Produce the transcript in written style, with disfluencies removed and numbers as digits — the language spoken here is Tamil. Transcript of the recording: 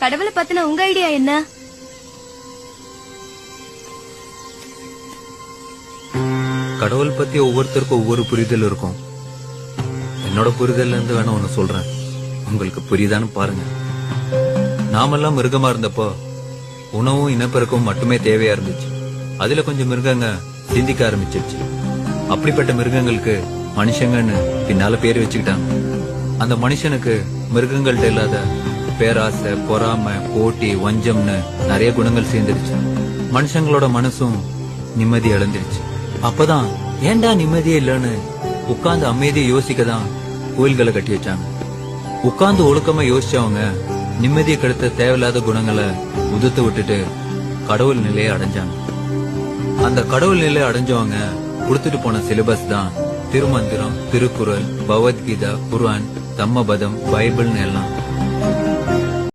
கடவுளை பத்தின உங்க ஐடியா என்ன? கடவுள் பத்தி ஒவ்வொருத்தருக்கும் ஒவ்வொரு புரிதல் இருக்கும். என்னோட புரிதல்ல இருந்து வேணா ஒண்ணு சொல்றேன், உங்களுக்கு புரியுதான்னு பாருங்க. நாமெல்லாம் மிருகமா இருந்தப்போ உணவும் இனப்பெருக்கவும் மட்டுமே தேவையா இருந்துச்சு. அதுல கொஞ்சம் மிருகங்க சிந்திக்க ஆரம்பிச்சிருச்சு. அப்படிப்பட்ட மிருகங்களுக்கு மனுஷங்கன்னு பின்னால பேர் வச்சுக்கிட்டாங்க. அந்த மனுஷனுக்கு மிருகங்கள்ட்ட இல்லாத பேராசை, பொறாமை, போட்டி, வஞ்சம்னு நிறைய குணங்கள் சேர்ந்துருச்சு. மனுஷங்களோட மனசும் நிம்மதி இழந்துருச்சு. அப்பதான் ஏண்டா நிம்மதியே இல்லன்னு உட்கார்ந்து அமைதியை யோசிக்கதான் கோயில்களை கட்டி வச்சாங்க. உட்கார்ந்து ஒழுக்கமா யோசிச்சவங்க நிம்மதியை கெடுத்த தேவையில்லாத குணங்களை உதுத்து விட்டுட்டு கடவுள் நிலையை அடைஞ்சாங்க. அந்த கடவுள் நிலையை அடைஞ்சவங்க கொடுத்துட்டு போன சிலபஸ் தான் திருமந்திரம், திருக்குறள், பகவத்கீதா, குர்ஆன், தம்மபதம், பைபிள்னு எல்லாம்.